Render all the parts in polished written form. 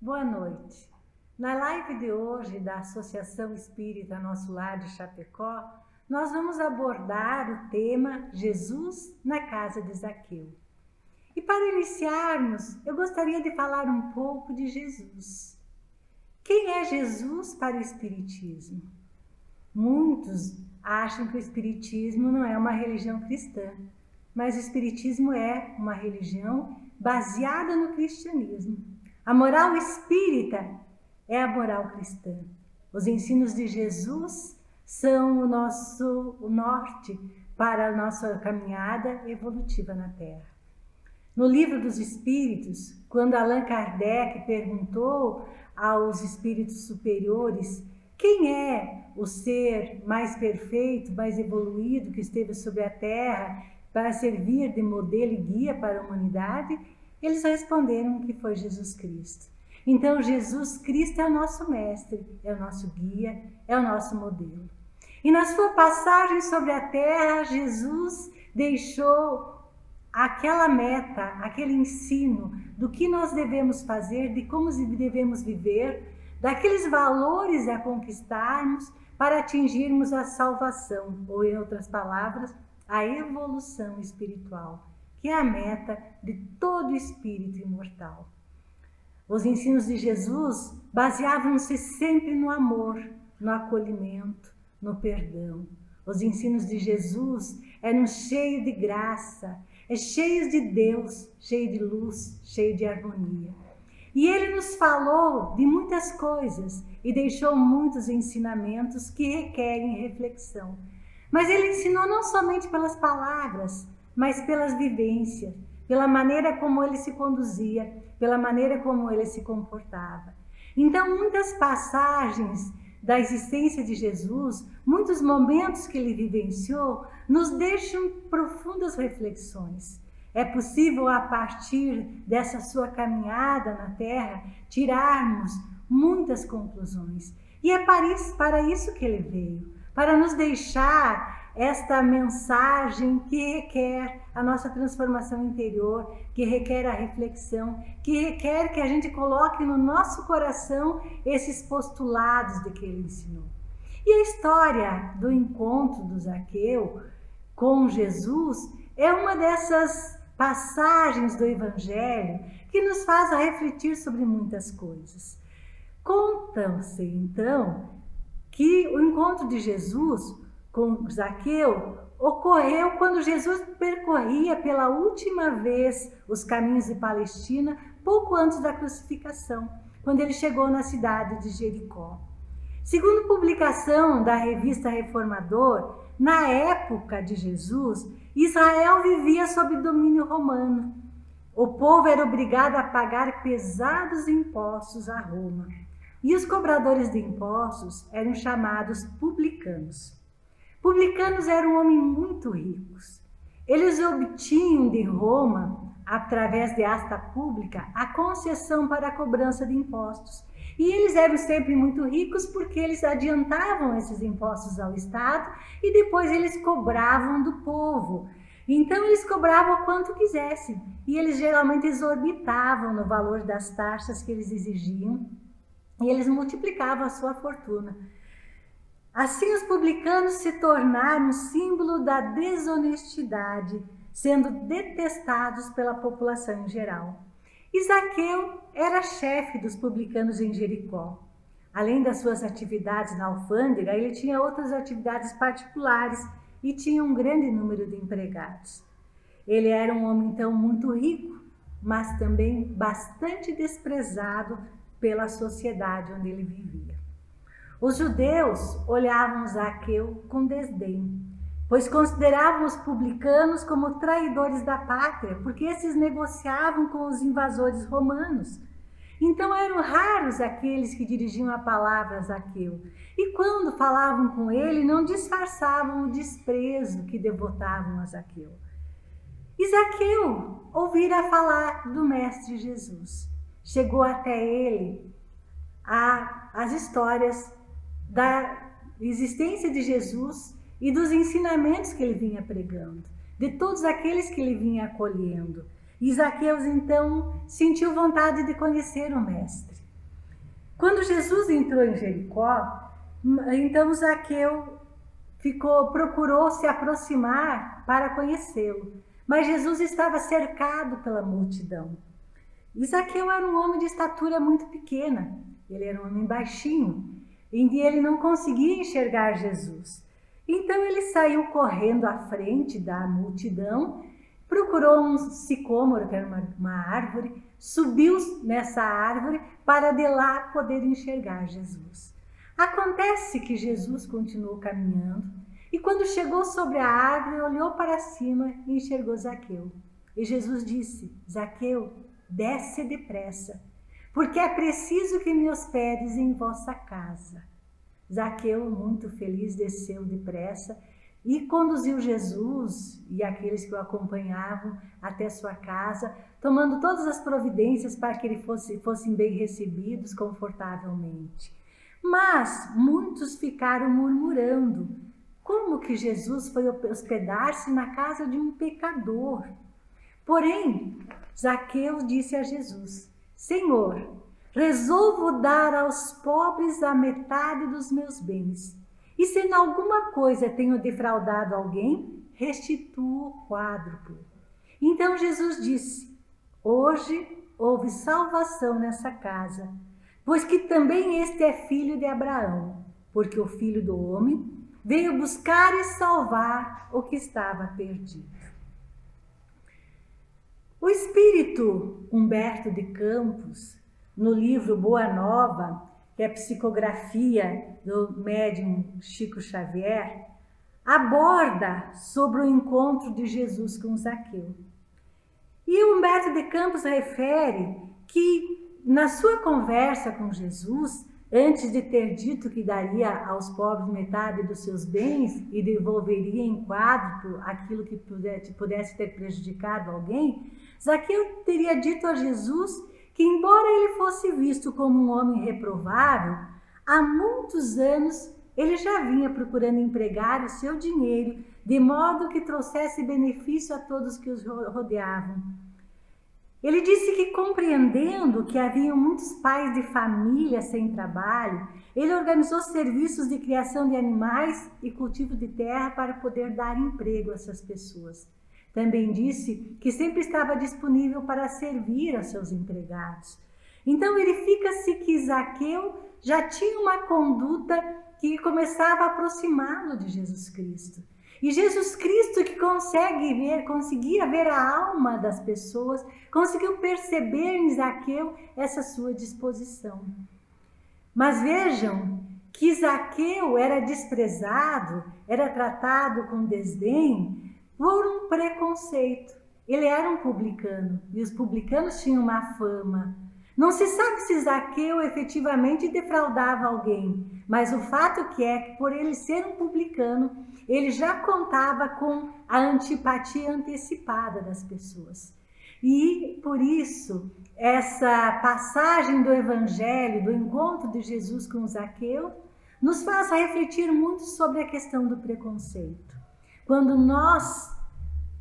Boa noite. Na live de hoje da Associação Espírita Nosso Lar de Chapecó, nós vamos abordar o tema Jesus na casa de Zaqueu. E para iniciarmos, eu gostaria de falar um pouco de Jesus. Quem é Jesus para o Espiritismo? Muitos acham que o Espiritismo não é uma religião cristã, mas o Espiritismo é uma religião baseada no cristianismo. A moral espírita é a moral cristã. Os ensinos de Jesus são o norte para a nossa caminhada evolutiva na Terra. No Livro dos Espíritos, quando Allan Kardec perguntou aos espíritos superiores quem é o ser mais perfeito, mais evoluído que esteve sobre a Terra para servir de modelo e guia para a humanidade, eles responderam que foi Jesus Cristo. Então, Jesus Cristo é o nosso mestre, é o nosso guia, é o nosso modelo. E na sua passagem sobre a Terra, Jesus deixou aquela meta, aquele ensino do que nós devemos fazer, de como devemos viver, daqueles valores a conquistarmos para atingirmos a salvação, ou em outras palavras, a evolução espiritual, que é a meta de todo espírito imortal. Os ensinos de Jesus baseavam-se sempre no amor, no acolhimento, no perdão. Os ensinos de Jesus eram cheios de graça, cheios de Deus, cheios de luz, cheios de harmonia. E ele nos falou de muitas coisas e deixou muitos ensinamentos que requerem reflexão. Mas ele ensinou não somente pelas palavras, mas pelas vivências, pela maneira como ele se conduzia, pela maneira como ele se comportava. Então, muitas passagens da existência de Jesus, muitos momentos que ele vivenciou, nos deixam profundas reflexões. É possível, a partir dessa sua caminhada na Terra, tirarmos muitas conclusões. E é para isso que ele veio, para nos deixar esta mensagem que requer a nossa transformação interior, que requer a reflexão, que requer que a gente coloque no nosso coração esses postulados de que ele ensinou. E a história do encontro do Zaqueu com Jesus é uma dessas passagens do Evangelho que nos faz a refletir sobre muitas coisas. Conta-se, então, que o encontro de Jesus com Zaqueu ocorreu quando Jesus percorria pela última vez os caminhos de Palestina, pouco antes da crucificação, quando ele chegou na cidade de Jericó. Segundo publicação da revista Reformador, na época de Jesus, Israel vivia sob domínio romano. O povo era obrigado a pagar pesados impostos a Roma. E os cobradores de impostos eram chamados publicanos. Publicanos eram homens muito ricos. Eles obtinham de Roma, através de asta pública, a concessão para a cobrança de impostos. E eles eram sempre muito ricos porque eles adiantavam esses impostos ao Estado e depois eles cobravam do povo. Então eles cobravam quanto quisessem e eles geralmente exorbitavam no valor das taxas que eles exigiam e eles multiplicavam a sua fortuna. Assim, os publicanos se tornaram símbolo da desonestidade, sendo detestados pela população em geral. E Zaqueu era chefe dos publicanos em Jericó. Além das suas atividades na alfândega, ele tinha outras atividades particulares e tinha um grande número de empregados. Ele era um homem, então, muito rico, mas também bastante desprezado pela sociedade onde ele vivia. Os judeus olhavam Zaqueu com desdém, pois consideravam os publicanos como traidores da pátria, porque esses negociavam com os invasores romanos. Então eram raros aqueles que dirigiam a palavra a Zaqueu, e quando falavam com ele, não disfarçavam o desprezo que devotavam a Zaqueu. E Zaqueu ouvira falar do Mestre Jesus. Chegou até ele as histórias da existência de Jesus e dos ensinamentos que ele vinha pregando, de todos aqueles que ele vinha acolhendo. E Zaqueu, então, sentiu vontade de conhecer o Mestre. Quando Jesus entrou em Jericó, então Zaqueu procurou se aproximar para conhecê-lo, mas Jesus estava cercado pela multidão. E Zaqueu era um homem de estatura muito pequena, ele era um homem baixinho, em que ele não conseguia enxergar Jesus. Então ele saiu correndo à frente da multidão, procurou um sicômoro, que era uma árvore, subiu nessa árvore para de lá poder enxergar Jesus. Acontece que Jesus continuou caminhando e quando chegou sobre a árvore, olhou para cima e enxergou Zaqueu. E Jesus disse: Zaqueu, desce depressa, porque é preciso que me hospedes em vossa casa. Zaqueu, muito feliz, desceu depressa e conduziu Jesus e aqueles que o acompanhavam até sua casa, tomando todas as providências para que eles fossem bem recebidos confortavelmente. Mas muitos ficaram murmurando: como que Jesus foi hospedar-se na casa de um pecador? Porém, Zaqueu disse a Jesus: Senhor, resolvo dar aos pobres a metade dos meus bens. E se em alguma coisa tenho defraudado alguém, restituo o quádruplo. Então Jesus disse: hoje houve salvação nessa casa, pois que também este é filho de Abraão, porque o Filho do Homem veio buscar e salvar o que estava perdido. O espírito Humberto de Campos, no livro Boa Nova, que é a psicografia do médium Chico Xavier, aborda sobre o encontro de Jesus com Zaqueu. E Humberto de Campos refere que na sua conversa com Jesus, antes de ter dito que daria aos pobres metade dos seus bens e devolveria em quádruplo aquilo que pudesse ter prejudicado alguém, Zaqueu teria dito a Jesus que, embora ele fosse visto como um homem reprovável, há muitos anos ele já vinha procurando empregar o seu dinheiro de modo que trouxesse benefício a todos que os rodeavam. Ele disse que, compreendendo que haviam muitos pais de família sem trabalho, ele organizou serviços de criação de animais e cultivo de terra para poder dar emprego a essas pessoas. Também disse que sempre estava disponível para servir aos seus empregados. Então verifica-se que Zaqueu já tinha uma conduta que começava a aproximá-lo de Jesus Cristo. E Jesus Cristo, que conseguia ver a alma das pessoas, conseguiu perceber em Zaqueu essa sua disposição. Mas vejam que Zaqueu era desprezado, era tratado com desdém por um preconceito. Ele era um publicano e os publicanos tinham uma fama. Não se sabe se Zaqueu efetivamente defraudava alguém, mas o fato é que por ele ser um publicano, ele já contava com a antipatia antecipada das pessoas. E por isso, essa passagem do Evangelho, do encontro de Jesus com Zaqueu, nos faz refletir muito sobre a questão do preconceito. Quando nós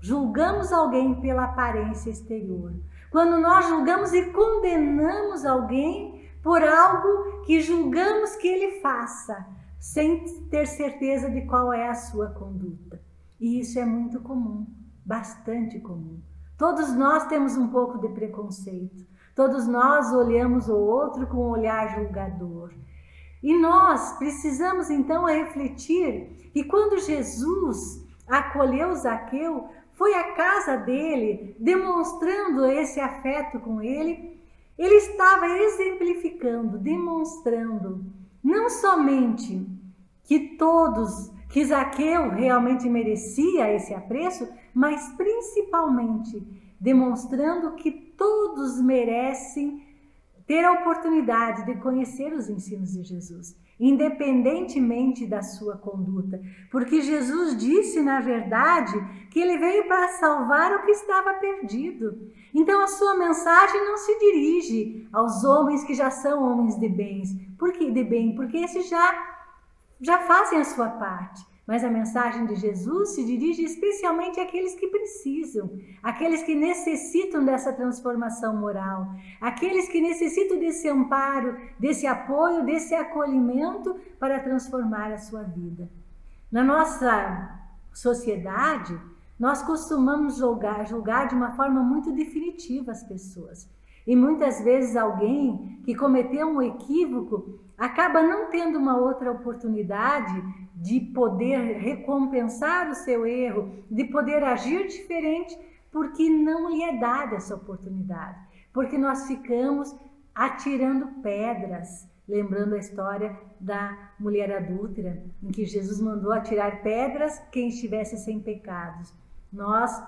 julgamos alguém pela aparência exterior, quando nós julgamos e condenamos alguém por algo que julgamos que ele faça, sem ter certeza de qual é a sua conduta. E isso é muito comum, bastante comum. Todos nós temos um pouco de preconceito. Todos nós olhamos o outro com um olhar julgador. E nós precisamos então refletir que quando Jesus acolheu Zaqueu, foi à casa dele, demonstrando esse afeto com ele, ele estava exemplificando, demonstrando não somente que Zaqueu realmente merecia esse apreço, mas principalmente demonstrando que todos merecem ter a oportunidade de conhecer os ensinos de Jesus, independentemente da sua conduta, porque Jesus disse, na verdade, que ele veio para salvar o que estava perdido. Então a sua mensagem não se dirige aos homens que já são homens de bens. Por que de bem? Porque esses já fazem a sua parte. Mas a mensagem de Jesus se dirige especialmente àqueles que precisam, àqueles que necessitam dessa transformação moral, àqueles que necessitam desse amparo, desse apoio, desse acolhimento para transformar a sua vida. Na nossa sociedade, nós costumamos julgar de uma forma muito definitiva as pessoas. E muitas vezes alguém que cometeu um equívoco acaba não tendo uma outra oportunidade de poder recompensar o seu erro, de poder agir diferente, porque não lhe é dada essa oportunidade. Porque nós ficamos atirando pedras, lembrando a história da mulher adúltera, em que Jesus mandou atirar pedras quem estivesse sem pecados. Nós,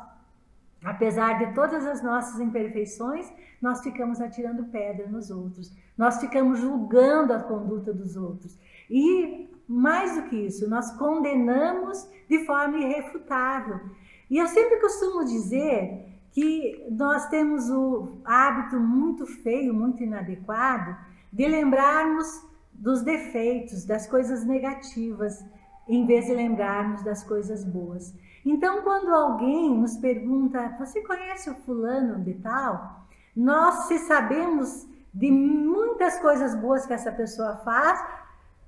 apesar de todas as nossas imperfeições, nós ficamos atirando pedra nos outros. Nós ficamos julgando a conduta dos outros. E, mais do que isso, nós condenamos de forma irrefutável. E eu sempre costumo dizer que nós temos o hábito muito feio, muito inadequado, de lembrarmos dos defeitos, das coisas negativas, em vez de lembrarmos das coisas boas. Então, quando alguém nos pergunta, você conhece o fulano de tal? Nós, se sabemos de muitas coisas boas que essa pessoa faz,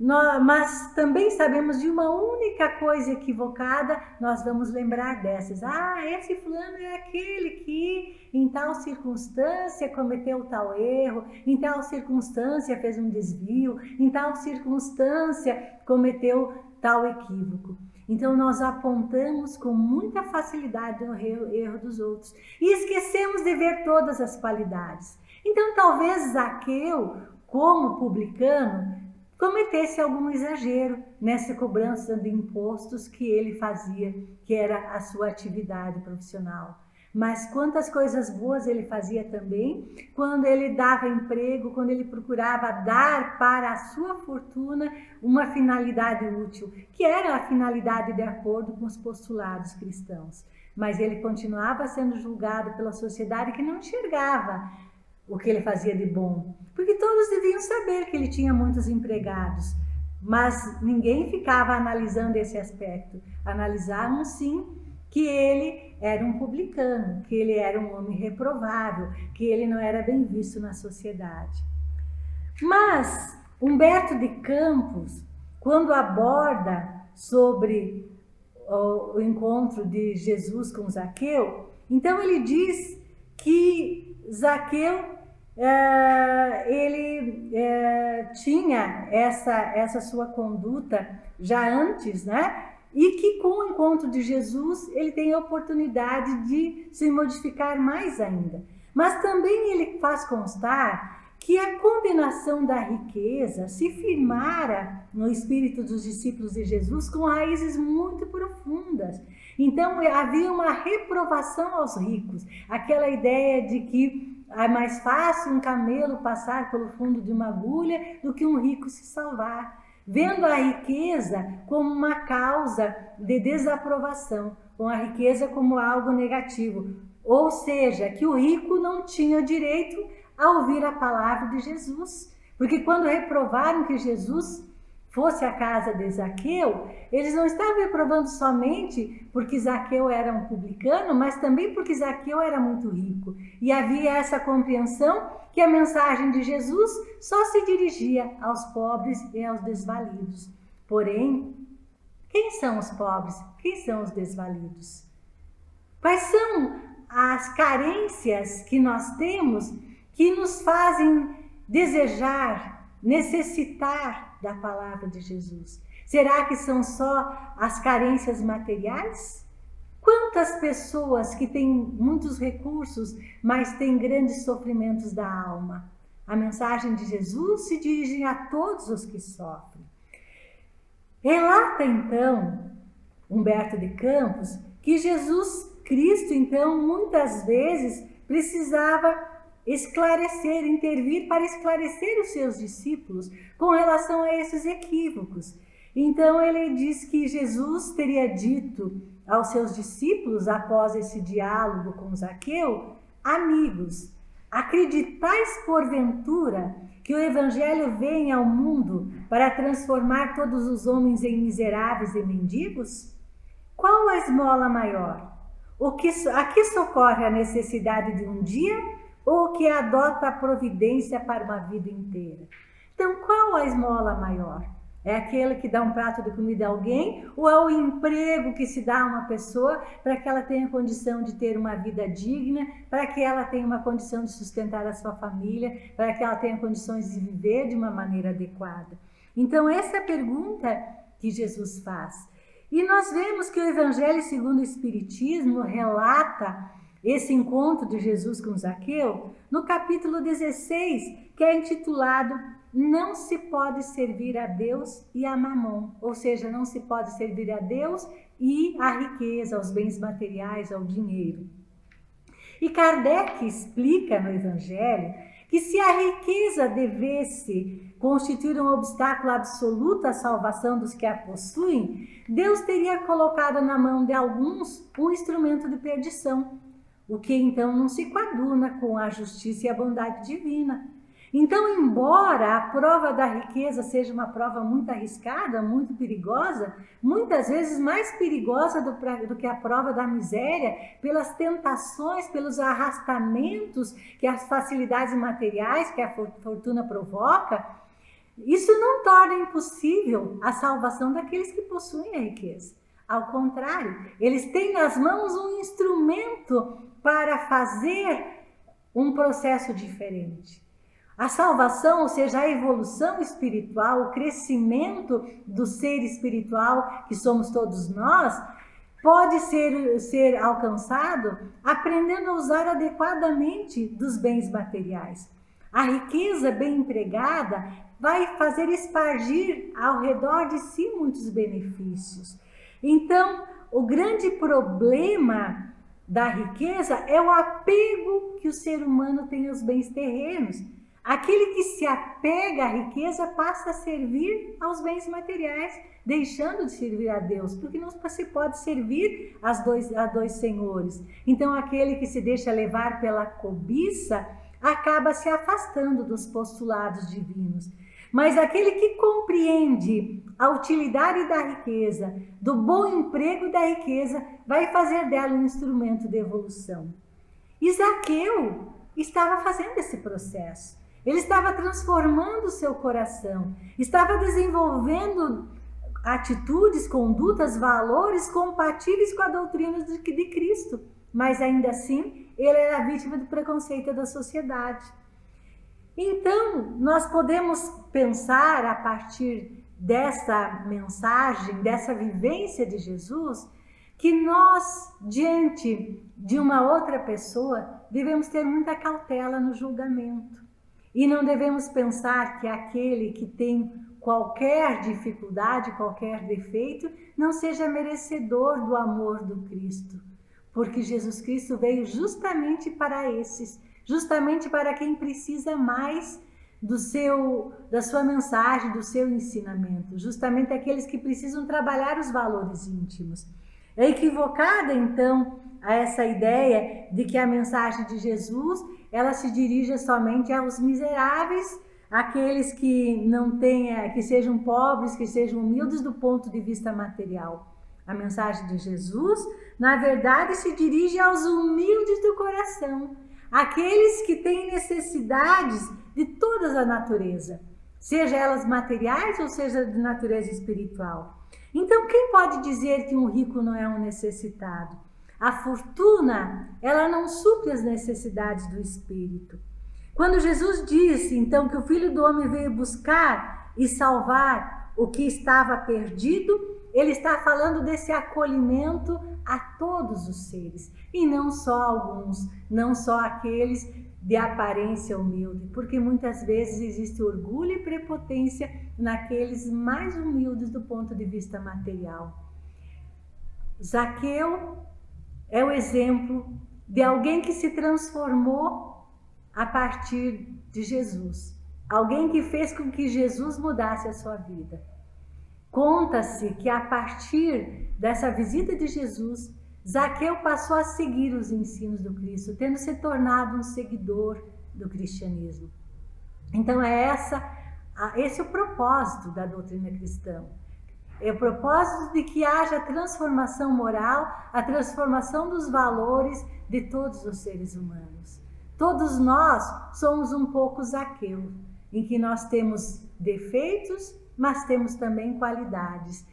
mas também sabemos de uma única coisa equivocada, nós vamos lembrar dessas. Esse fulano é aquele que em tal circunstância cometeu tal erro, em tal circunstância fez um desvio, em tal circunstância cometeu tal equívoco. Então nós apontamos com muita facilidade o erro dos outros e esquecemos de ver todas as qualidades. Então talvez Zaqueu, como publicano, cometesse algum exagero nessa cobrança de impostos que ele fazia, que era a sua atividade profissional. Mas quantas coisas boas ele fazia também, quando ele dava emprego, quando ele procurava dar para a sua fortuna uma finalidade útil, que era a finalidade de acordo com os postulados cristãos. Mas ele continuava sendo julgado pela sociedade que não enxergava o que ele fazia de bom, porque todos deviam saber que ele tinha muitos empregados, mas ninguém ficava analisando esse aspecto. Analisavam sim que ele era um publicano, que ele era um homem reprovável, que ele não era bem visto na sociedade. Mas Humberto de Campos, quando aborda sobre o encontro de Jesus com Zaqueu, então ele diz que Zaqueu ele tinha essa sua conduta já antes, né? E que com o encontro de Jesus ele tem a oportunidade de se modificar mais ainda. Mas também ele faz constar que a condenação da riqueza se firmara no espírito dos discípulos de Jesus com raízes muito profundas. Então havia uma reprovação aos ricos, aquela ideia de que é mais fácil um camelo passar pelo fundo de uma agulha do que um rico se salvar. Vendo a riqueza como uma causa de desaprovação, com a riqueza como algo negativo. Ou seja, que o rico não tinha direito a ouvir a palavra de Jesus. Porque quando reprovaram que Jesus fosse à casa de Zaqueu, eles não estavam reprovando somente porque Zaqueu era um publicano, mas também porque Zaqueu era muito rico. E havia essa compreensão que a mensagem de Jesus só se dirigia aos pobres e aos desvalidos. Porém, quem são os pobres? Quem são os desvalidos? Quais são as carências que nós temos que nos fazem desejar, necessitar da palavra de Jesus? Será que são só as carências materiais? Quantas pessoas que têm muitos recursos, mas têm grandes sofrimentos da alma? A mensagem de Jesus se dirige a todos os que sofrem. Relata então Humberto de Campos que Jesus Cristo, então, muitas vezes precisava esclarecer, intervir para esclarecer os seus discípulos com relação a esses equívocos. Então ele diz que Jesus teria dito aos seus discípulos, após esse diálogo com Zaqueu: amigos, acreditais porventura que o Evangelho vem ao mundo para transformar todos os homens em miseráveis e mendigos? Qual a esmola maior? A que socorre a necessidade de um dia ou o que adota a providência para uma vida inteira? Então, qual a esmola maior? É aquele que dá um prato de comida a alguém ou é o emprego que se dá a uma pessoa para que ela tenha condição de ter uma vida digna, para que ela tenha uma condição de sustentar a sua família, para que ela tenha condições de viver de uma maneira adequada? Então, essa é a pergunta que Jesus faz. E nós vemos que o Evangelho segundo o Espiritismo relata esse encontro de Jesus com Zaqueu no capítulo 16, que é intitulado Não se pode servir a Deus e a Mamon, ou seja, não se pode servir a Deus e a riqueza, aos bens materiais, ao dinheiro. E Kardec explica no Evangelho que se a riqueza devesse constituir um obstáculo absoluto à salvação dos que a possuem, Deus teria colocado na mão de alguns um instrumento de perdição, o que então não se coaduna com a justiça e a bondade divina. Então, embora a prova da riqueza seja uma prova muito arriscada, muito perigosa, muitas vezes mais perigosa do que a prova da miséria, pelas tentações, pelos arrastamentos que as facilidades materiais, que a fortuna provoca, isso não torna impossível a salvação daqueles que possuem a riqueza. Ao contrário, eles têm nas mãos um instrumento para fazer um processo diferente. A salvação, ou seja, a evolução espiritual, o crescimento do ser espiritual que somos todos nós, pode ser alcançado aprendendo a usar adequadamente dos bens materiais. A riqueza bem empregada vai fazer espargir ao redor de si muitos benefícios. Então, o grande problema da riqueza é o apego que o ser humano tem aos bens terrenos. Aquele que se apega à riqueza passa a servir aos bens materiais, deixando de servir a Deus, porque não se pode servir a dois senhores. Então, aquele que se deixa levar pela cobiça acaba se afastando dos postulados divinos. Mas aquele que compreende a utilidade da riqueza, do bom emprego da riqueza, vai fazer dela um instrumento de evolução. E Zaqueu estava fazendo esse processo. Ele estava transformando o seu coração, estava desenvolvendo atitudes, condutas, valores compatíveis com a doutrina de Cristo. Mas ainda assim, ele era vítima do preconceito da sociedade. Então, nós podemos pensar a partir dessa mensagem, dessa vivência de Jesus, que nós, diante de uma outra pessoa, devemos ter muita cautela no julgamento. E não devemos pensar que aquele que tem qualquer dificuldade, qualquer defeito, não seja merecedor do amor do Cristo. Porque Jesus Cristo veio justamente para esses, justamente para quem precisa mais da sua mensagem, do seu ensinamento, justamente aqueles que precisam trabalhar os valores íntimos. É equivocada, então, a essa ideia de que a mensagem de Jesus ela se dirige somente aos miseráveis, aqueles que não tenham, que sejam pobres, que sejam humildes do ponto de vista material. A mensagem de Jesus, na verdade, se dirige aos humildes do coração, aqueles que têm necessidades de toda a natureza, seja elas materiais ou seja de natureza espiritual. Então, quem pode dizer que um rico não é um necessitado? A fortuna, ela não supre as necessidades do espírito. Quando Jesus disse, então, que o Filho do Homem veio buscar e salvar o que estava perdido, ele está falando desse acolhimento a todos os seres, e não só alguns, não só aqueles de aparência humilde, porque muitas vezes existe orgulho e prepotência naqueles mais humildes do ponto de vista material. Zaqueu é o exemplo de alguém que se transformou a partir de Jesus. Alguém que fez com que Jesus mudasse a sua vida. Conta-se que a partir dessa visita de Jesus, Zaqueu passou a seguir os ensinos do Cristo, tendo se tornado um seguidor do cristianismo. Então esse é o propósito da doutrina cristã. É o propósito de que haja transformação moral, a transformação dos valores de todos os seres humanos. Todos nós somos um pouco Zaqueu, em que nós temos defeitos, mas temos também qualidades.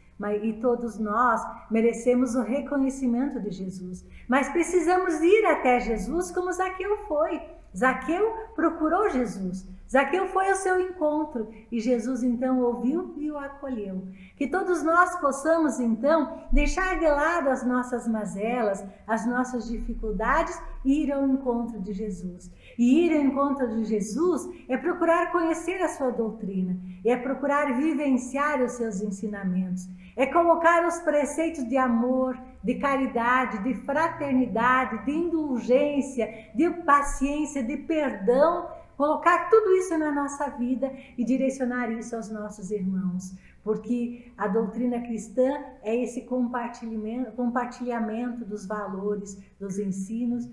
E todos nós merecemos o reconhecimento de Jesus. Mas precisamos ir até Jesus como Zaqueu foi. Zaqueu procurou Jesus. Zaqueu foi ao seu encontro e Jesus então ouviu e o acolheu. Que todos nós possamos então deixar de lado as nossas mazelas, as nossas dificuldades e ir ao encontro de Jesus. E ir ao encontro de Jesus é procurar conhecer a sua doutrina, é procurar vivenciar os seus ensinamentos, é colocar os preceitos de amor, de caridade, de fraternidade, de indulgência, de paciência, de perdão, colocar tudo isso na nossa vida e direcionar isso aos nossos irmãos. Porque a doutrina cristã é esse compartilhamento dos valores, dos ensinos,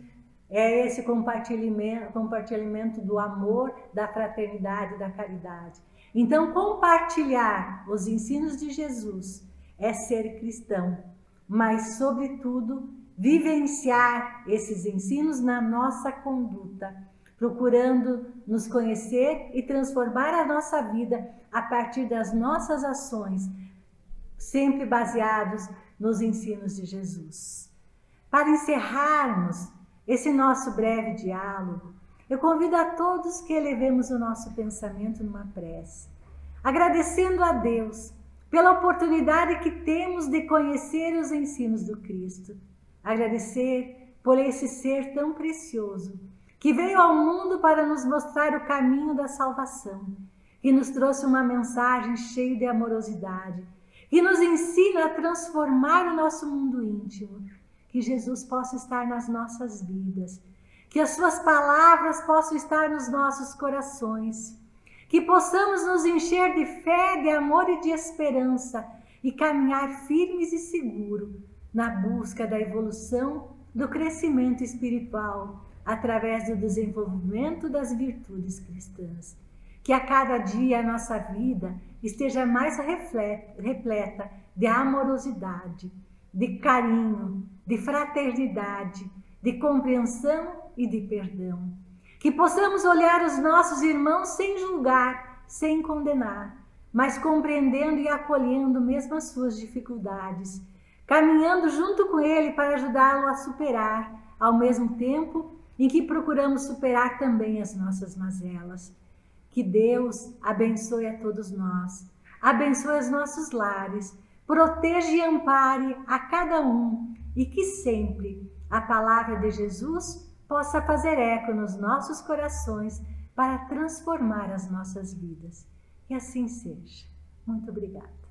é esse compartilhamento do amor, da fraternidade, da caridade. Então, compartilhar os ensinos de Jesus é ser cristão, mas, sobretudo, vivenciar esses ensinos na nossa conduta, procurando nos conhecer e transformar a nossa vida a partir das nossas ações, sempre baseados nos ensinos de Jesus. Para encerrarmos esse nosso breve diálogo, eu convido a todos que elevemos o nosso pensamento numa prece, agradecendo a Deus pela oportunidade que temos de conhecer os ensinos do Cristo, agradecer por esse ser tão precioso, que veio ao mundo para nos mostrar o caminho da salvação, que nos trouxe uma mensagem cheia de amorosidade, que nos ensina a transformar o nosso mundo íntimo, que Jesus possa estar nas nossas vidas, que as suas palavras possam estar nos nossos corações, que possamos nos encher de fé, de amor e de esperança e caminhar firmes e seguros na busca da evolução, do crescimento espiritual, através do desenvolvimento das virtudes cristãs. Que a cada dia a nossa vida esteja mais repleta de amorosidade, de carinho, de fraternidade, de compreensão e de perdão. Que possamos olhar os nossos irmãos sem julgar, sem condenar, mas compreendendo e acolhendo mesmo as suas dificuldades, caminhando junto com ele para ajudá-lo a superar, ao mesmo tempo em que procuramos superar também as nossas mazelas. Que Deus abençoe a todos nós, abençoe os nossos lares, proteja e ampare a cada um e que sempre a palavra de Jesus possa fazer eco nos nossos corações para transformar as nossas vidas. Que assim seja. Muito obrigada.